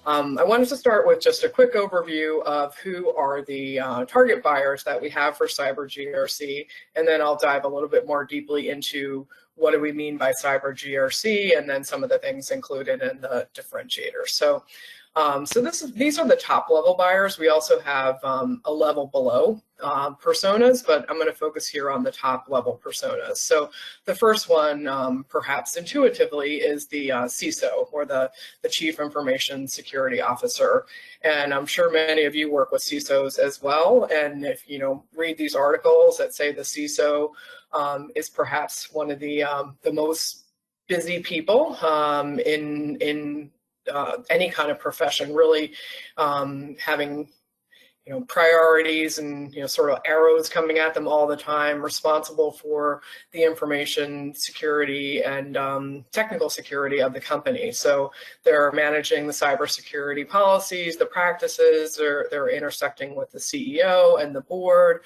I wanted to start with just a quick overview of who are the target buyers that we have for CyberGRC, and then I'll dive a little bit more deeply into what do we mean by CyberGRC, and then some of the things included in the differentiators. So these are the top level buyers. We also have a level below personas, but I'm going to focus here on the top level personas. So the first one, perhaps intuitively, is the CISO, or the Chief Information Security Officer. And I'm sure many of you work with CISOs as well. And if you read these articles that say the CISO is perhaps one of the most busy people in any kind of profession, really having priorities and sort of arrows coming at them all the time, responsible for the information security and technical security of the company. So they're managing the cybersecurity policies, the practices, they're intersecting with the CEO and the board.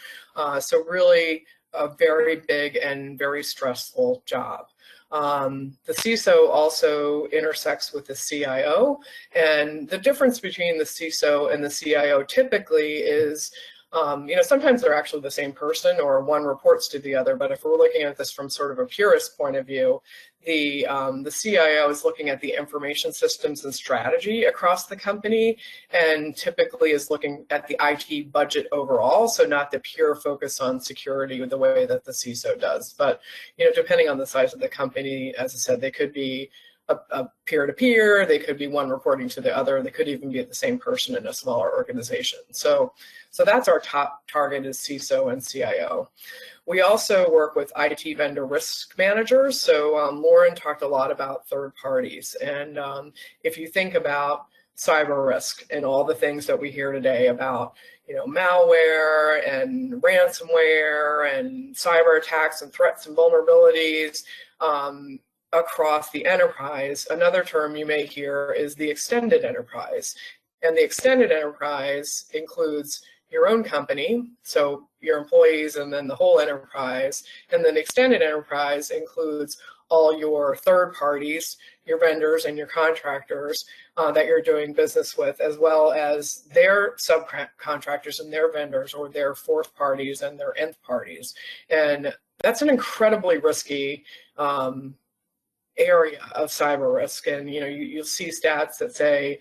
So really a very big and very stressful job. The CISO also intersects with the CIO, and the difference between the CISO and the CIO typically is, sometimes they're actually the same person or one reports to the other, but if we're looking at this from sort of a purist point of view, the CIO is looking at the information systems and strategy across the company, and typically is looking at the IT budget overall, so not the pure focus on security the way that the CISO does. But depending on the size of the company, as I said, they could be a peer-to-peer, they could be one reporting to the other, they could even be the same person in a smaller organization. So that's our top target, is CISO and CIO. We also work with IT vendor risk managers. So Lauren talked a lot about third parties. And if you think about cyber risk and all the things that we hear today about, malware and ransomware and cyber attacks and threats and vulnerabilities across the enterprise, another term you may hear is the extended enterprise. And the extended enterprise includes your own company, so your employees, and then the whole enterprise. And then extended enterprise includes all your third parties, your vendors and your contractors that you're doing business with, as well as their subcontractors and their vendors, or their fourth parties and their nth parties. And that's an incredibly risky area of cyber risk. And you'll see stats that say,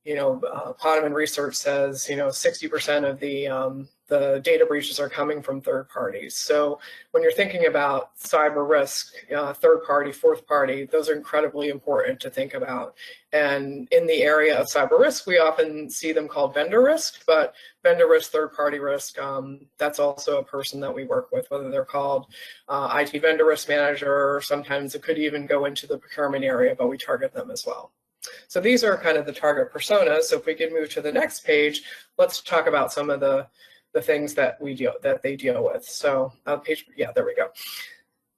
Ponemon Research says 60% of the data breaches are coming from third parties. So when you're thinking about cyber risk, third party, fourth party, those are incredibly important to think about. And in the area of cyber risk, we often see them called vendor risk, but vendor risk, third party risk, that's also a person that we work with, whether they're called IT vendor risk manager, or sometimes it could even go into the procurement area, but we target them as well. So these are kind of the target personas. So if we can move to the next page, let's talk about some of the things that they deal with. So there we go.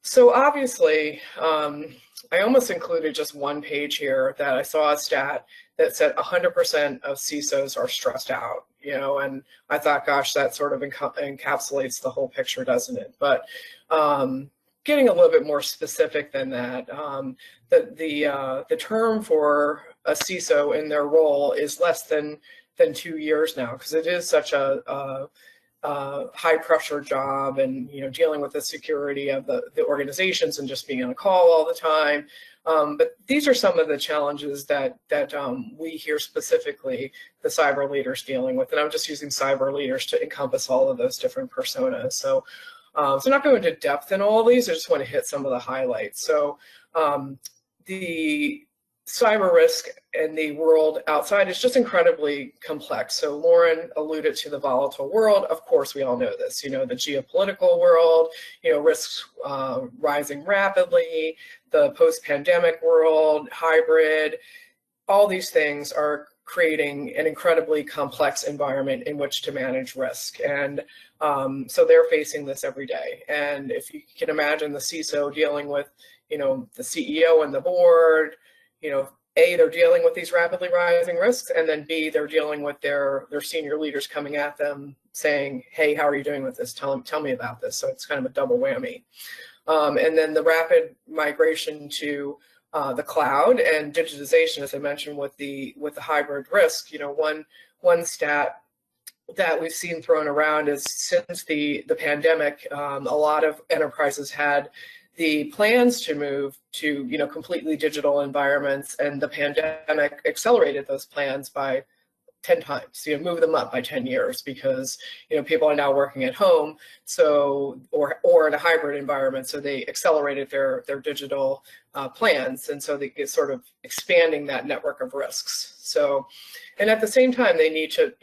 So obviously, I almost included just one page here that I saw a stat that said 100% of CISOs are stressed out, and I thought, gosh, that sort of encapsulates the whole picture, doesn't it? But getting a little bit more specific than that, the term for a CISO in their role is less than 2 years now, because it is such a high pressure job, and dealing with the security of the organizations and just being on a call all the time. But these are some of the challenges that we hear specifically the cyber leaders dealing with, and I'm just using cyber leaders to encompass all of those different personas. So I'm not going into depth in all of these, I just want to hit some of the highlights. So the cyber risk and the world outside is just incredibly complex. So Lauren alluded to the volatile world. Of course, we all know this, the geopolitical world, risks rising rapidly, the post-pandemic world, hybrid, all these things are creating an incredibly complex environment in which to manage risk. And so they're facing this every day. And if you can imagine the CISO dealing with, the CEO and the board, A, they're dealing with these rapidly rising risks, and then B, they're dealing with their senior leaders coming at them saying, hey, how are you doing with this? Tell me about this. So it's kind of a double whammy. And then the rapid migration to the cloud and digitization, as I mentioned, with the hybrid risk. One stat that we've seen thrown around is since the pandemic, a lot of enterprises had the plans to move to completely digital environments, and the pandemic accelerated those plans by 10 times, move them up by 10 years, because people are now working at home, so or in a hybrid environment, so they accelerated their digital plans, and so it's sort of expanding that network of risks. So, and at the same time, they need to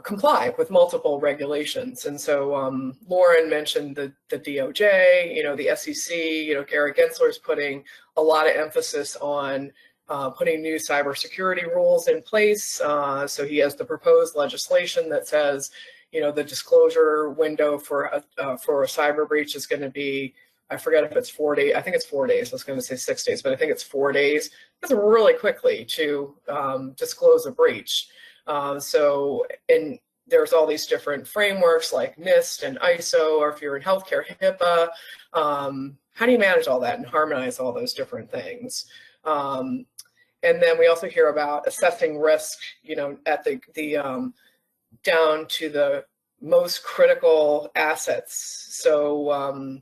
comply with multiple regulations. And so Lauren mentioned the DOJ, the SEC, Gary Gensler's putting a lot of emphasis on putting new cybersecurity rules in place. So he has the proposed legislation that says, the disclosure window for a cyber breach is going to be, I forget if it's 4 days. I think it's 4 days. I was going to say 6 days, but I think it's 4 days. That's really quickly to disclose a breach. And there's all these different frameworks like NIST and ISO, or if you're in healthcare, HIPAA. How do you manage all that and harmonize all those different things? And then we also hear about assessing risk, at the down to the most critical assets. So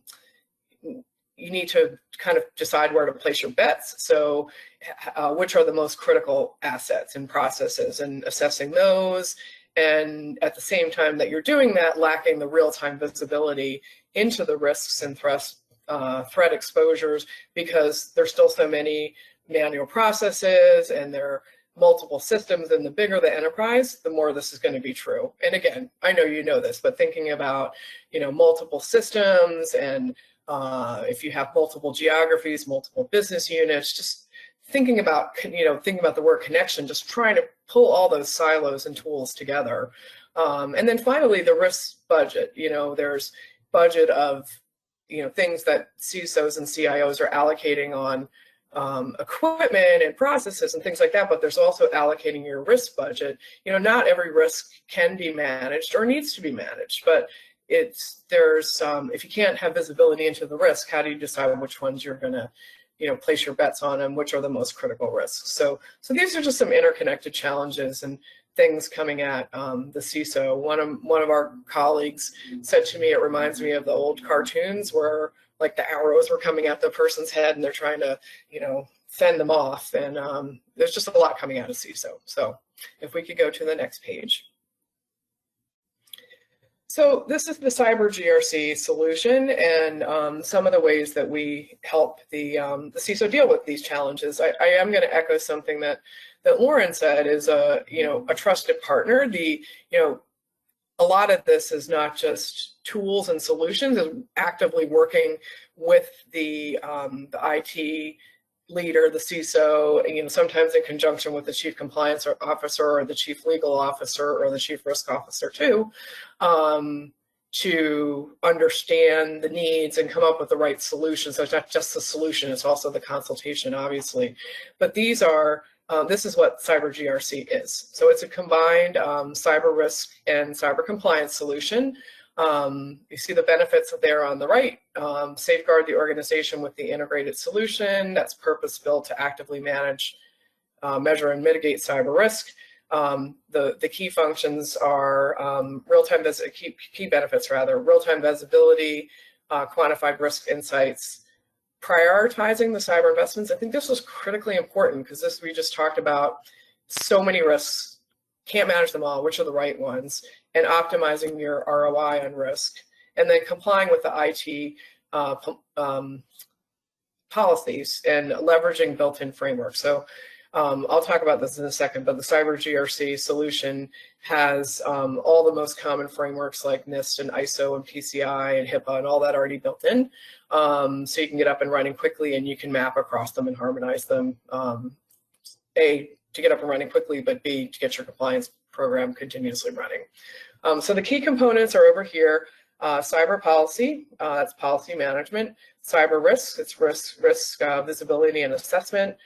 you need to kind of decide where to place your bets. So which are the most critical assets and processes, and assessing those. And at the same time that you're doing that, lacking the real-time visibility into the risks and threat exposures, because there's still so many manual processes and there are multiple systems, and the bigger the enterprise, the more this is going to be true. And again, I know you know this, but thinking about multiple systems, and if you have multiple geographies, multiple business units, just thinking about the word connection, just trying to pull all those silos and tools together. And then finally, the risk budget. There's budget of things that CISOs and CIOs are allocating on equipment and processes and things like that, but there's also allocating your risk budget. Not every risk can be managed or needs to be managed, but if you can't have visibility into the risk, how do you decide which ones you're going to place your bets on, and which are the most critical risks? So these are just some interconnected challenges and things coming at the CISO. One of our colleagues said to me, it reminds me of the old cartoons where like the arrows were coming at the person's head and they're trying to, fend them off. And there's just a lot coming out of CISO. So if we could go to the next page. So this is the CyberGRC solution, and some of the ways that we help the CISO deal with these challenges. I am going to echo something that Lauren said, is a trusted partner. A lot of this is not just tools and solutions, is actively working with the IT leader, the CISO, sometimes in conjunction with the chief compliance officer or the chief legal officer or the chief risk officer too, to understand the needs and come up with the right solution. So it's not just the solution, it's also the consultation, obviously. But these are this is what CyberGRC is. So it's a combined cyber risk and cyber compliance solution. You see the benefits there on the right. Safeguard the organization with the integrated solution that's purpose-built to actively manage, measure, and mitigate cyber risk. The key functions are key benefits rather, real-time visibility, quantified risk insights, prioritizing the cyber investments. I think this was critically important because we just talked about so many risks, can't manage them all, which are the right ones, and optimizing your ROI on risk, and then complying with the IT policies and leveraging built-in frameworks. So I'll talk about this in a second, but the CyberGRC solution has all the most common frameworks like NIST and ISO and PCI and HIPAA and all that already built in. So you can get up and running quickly, and you can map across them and harmonize them, A, to get up and running quickly, but B, to get your compliance program continuously running. So the key components are over here. Cyber policy, that's policy management. Cyber risks, it's risk visibility and assessment.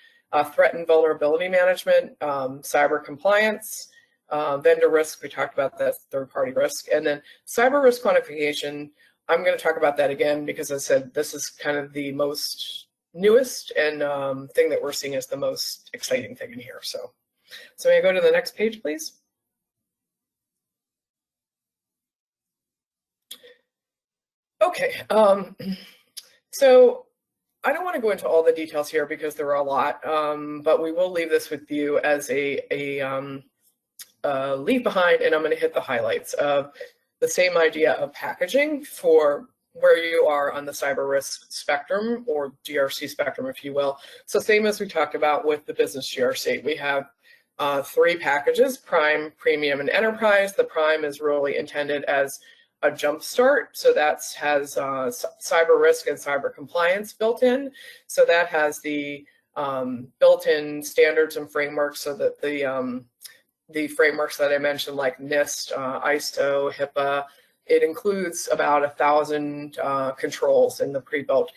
Threat and vulnerability management, cyber compliance, vendor risk, we talked about that, third-party risk, and then cyber risk quantification. I'm going to talk about that again because I said this is kind of the most newest and thing that we're seeing as the most exciting thing in here. So may I go to the next page, please? Okay, so I don't want to go into all the details here because there are a lot, but we will leave this with you as a leave behind, and I'm going to hit the highlights of the same idea of packaging for where you are on the cyber risk spectrum, or GRC spectrum, if you will. So same as we talked about with the business GRC, we have 3 packages: Prime, Premium, and Enterprise. The Prime is really intended as a jump start, so that has cyber risk and cyber compliance built in. So that has the built-in standards and frameworks, so that the frameworks that I mentioned, like NIST, ISO, HIPAA, it includes about 1,000 controls in the pre-built,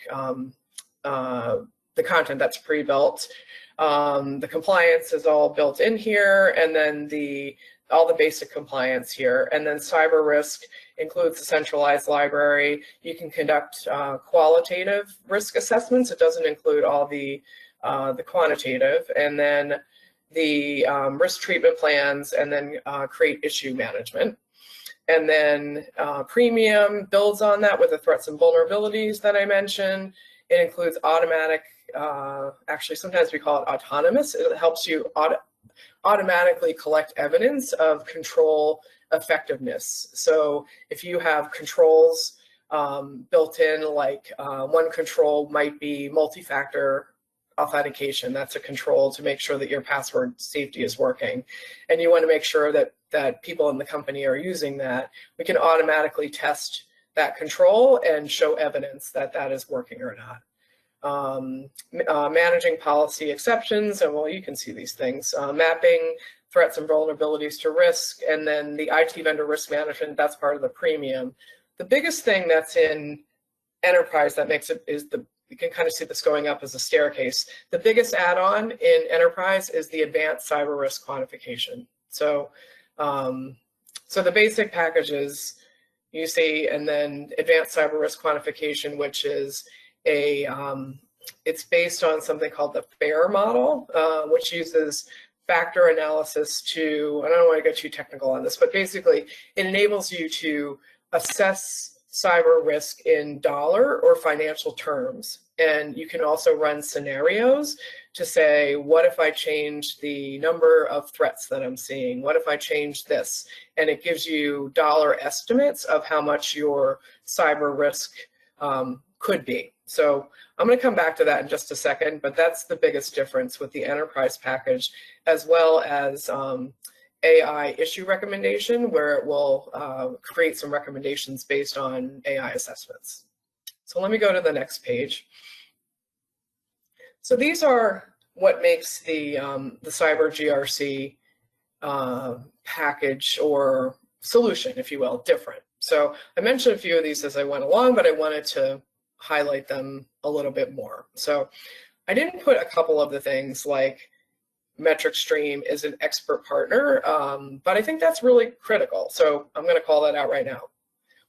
the content that's pre-built. The compliance is all built in here, and then all the basic compliance here. And then cyber risk includes a centralized library. You can conduct qualitative risk assessments. It doesn't include all the quantitative. And then the risk treatment plans, and then create issue management. And then Premium builds on that with the threats and vulnerabilities that I mentioned. It includes automatic, actually sometimes we call it autonomous. It helps you automatically collect evidence of control effectiveness. So if you have controls built in, like one control might be multi-factor authentication. That's a control to make sure that your password safety is working, and you want to make sure that people in the company are using that. We can automatically test that control and show evidence that that is working or not. Managing policy exceptions, and well, you can see these things. Mapping threats and vulnerabilities to risk, and then the IT vendor risk management, that's part of the Premium. The biggest thing that's in Enterprise that makes it is you can kind of see this going up as a staircase. The biggest add-on in Enterprise is the advanced cyber risk quantification. So, so the basic packages you see, and then advanced cyber risk quantification, which is it's based on something called the FAIR model, which uses factor analysis to, and I don't want to get too technical on this, but basically it enables you to assess cyber risk in dollar or financial terms. And you can also run scenarios to say, what if I change the number of threats that I'm seeing? What if I change this? And it gives you dollar estimates of how much your cyber risk could be. So I'm going to come back to that in just a second, but that's the biggest difference with the Enterprise package, as well as AI issue recommendation, where it will create some recommendations based on AI assessments. So let me go to the next page. So these are what makes the CyberGRC package or solution, if you will, different. So I mentioned a few of these as I went along, but I wanted to highlight them a little bit more. So I didn't put a couple of the things like metric stream is an expert partner, but I think that's really critical. So I'm going to call that out right now.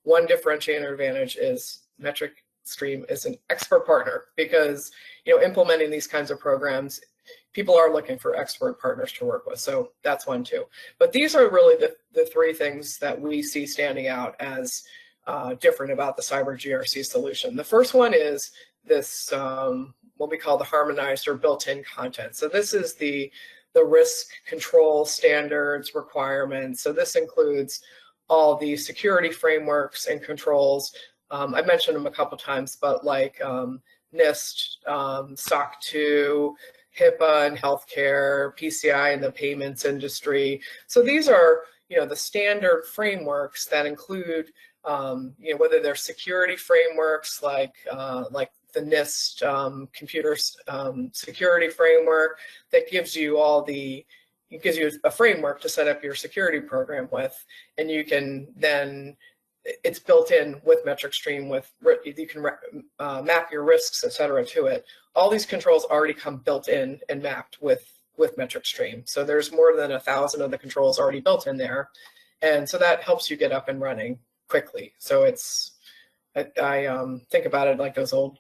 One differentiator advantage is metric stream is an expert partner, because implementing these kinds of programs, people are looking for expert partners to work with. So that's one too. But these are really the 3 things that we see standing out as different about the CyberGRC solution. The first one is this what we call the harmonized or built-in content. So this is the risk control standards requirements. So this includes all the security frameworks and controls. I mentioned them a couple times, but like NIST, SOC 2, HIPAA in healthcare, PCI in the payments industry. So these are the standard frameworks that include whether they're security frameworks like the NIST computer security framework that gives you it gives you a framework to set up your security program with, and you can then, it's built in with metric stream, you can map your risks, etc. to it. All these controls already come built in and mapped with metric stream. So there's more than 1,000 of the controls already built in there, and so that helps you get up and running quickly. So I think about it like those old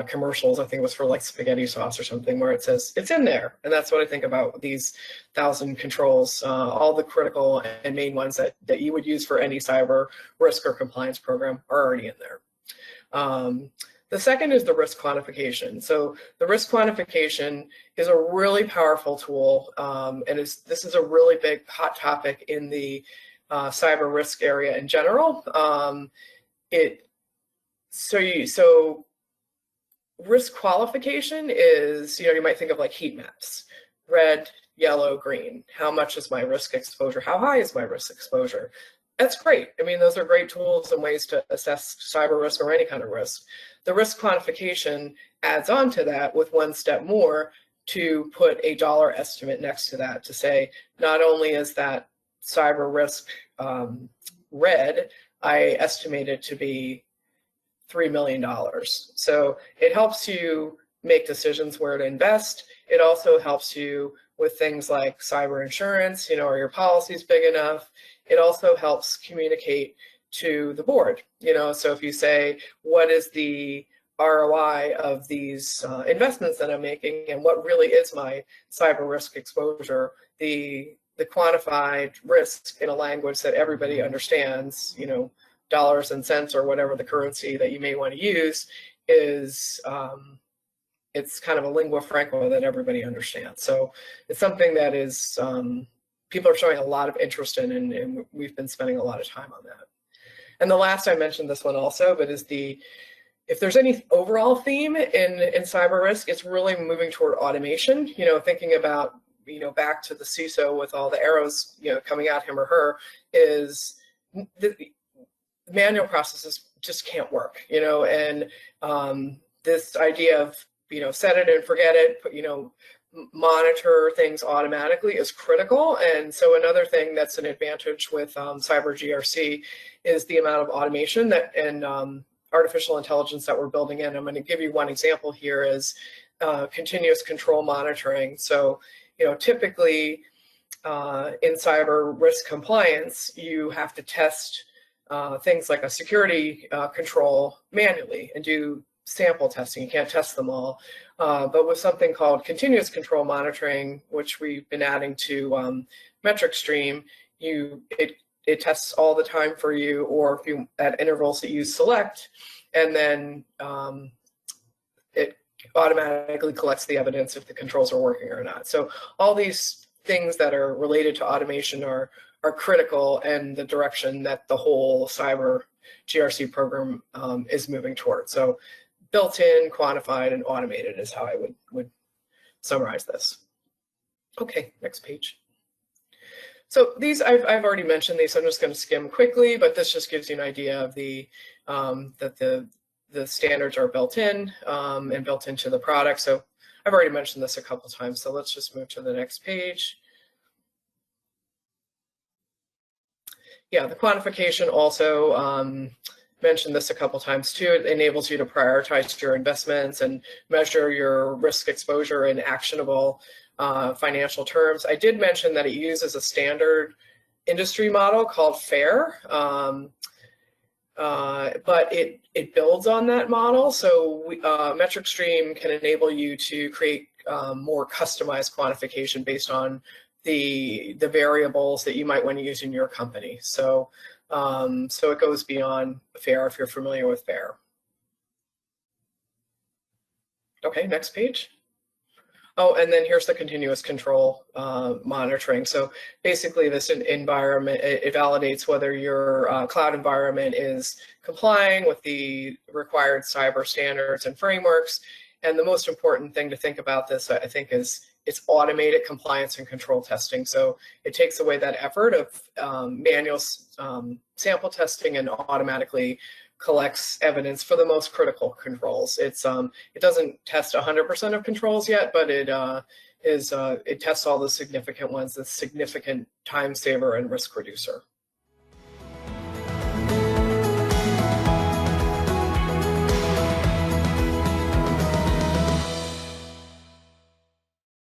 commercials. I think it was for like spaghetti sauce or something, where it says it's in there. And that's what I think about these 1,000 controls. All the critical and main ones that you would use for any cyber risk or compliance program are already in there. The second is the risk quantification. So the risk quantification is a really powerful tool, and this is a really big hot topic in the cyber risk area in general. So risk qualification is, you might think of like heat maps: red, yellow, green. How much is my risk exposure? How high is my risk exposure? That's great. I mean, those are great tools and ways to assess cyber risk or any kind of risk. The risk quantification adds on to that with one step more, to put a dollar estimate next to that, to say, not only is that cyber risk red, I estimate it to be $3 million. So it helps you make decisions where to invest. It also helps you with things like cyber insurance, are your policies big enough? It also helps communicate to the board, so if you say, what is the ROI of these investments that I'm making, and what really is my cyber risk exposure, the quantified risk in a language that everybody understands, dollars and cents or whatever the currency that you may want to use, is it's kind of a lingua franca that everybody understands. So it's something that is people are showing a lot of interest in, and we've been spending a lot of time on that. And the last, I mentioned this one also, but is if there's any overall theme in cyber risk, it's really moving toward automation. Thinking about, back to the CISO with all the arrows, coming at him or her, is the manual processes just can't work, and this idea of, set it and forget it, monitor things automatically is critical. And so another thing that's an advantage with CyberGRC is the amount of automation and artificial intelligence that we're building in. I'm going to give you one example here, is continuous control monitoring. So, typically in cyber risk compliance, you have to test things like a security control manually and do sample testing. You can't test them all. But with something called continuous control monitoring, which we've been adding to metric stream, it tests all the time for you, or if you at intervals that you select, and then it automatically collects the evidence if the controls are working or not. So all these things that are related to automation are critical, and the direction that the whole cyber GRC program is moving toward. So built-in, quantified, and automated is how I would summarize this. Okay, next page. So these, I've already mentioned these, so I'm just going to skim quickly, but this just gives you an idea of that the standards are built in and built into the product. So I've already mentioned this a couple times, so let's just move to the next page. Yeah, the quantification also, mentioned this a couple times too. It enables you to prioritize your investments and measure your risk exposure in actionable financial terms. I did mention that it uses a standard industry model called FAIR, but it builds on that model. So metric stream can enable you to create more customized quantification based on the variables that you might want to use in your company. So it goes beyond FAIR, if you're familiar with FAIR. Okay, next page. Oh, and then here's the continuous control monitoring. So basically this environment, it validates whether your cloud environment is complying with the required cyber standards and frameworks. And the most important thing to think about this, I think, is it's automated compliance and control testing. So it takes away that effort of manual sample testing and automatically collects evidence for the most critical controls. It doesn't test 100% of controls yet, but it tests all the significant ones, the significant time saver and risk reducer.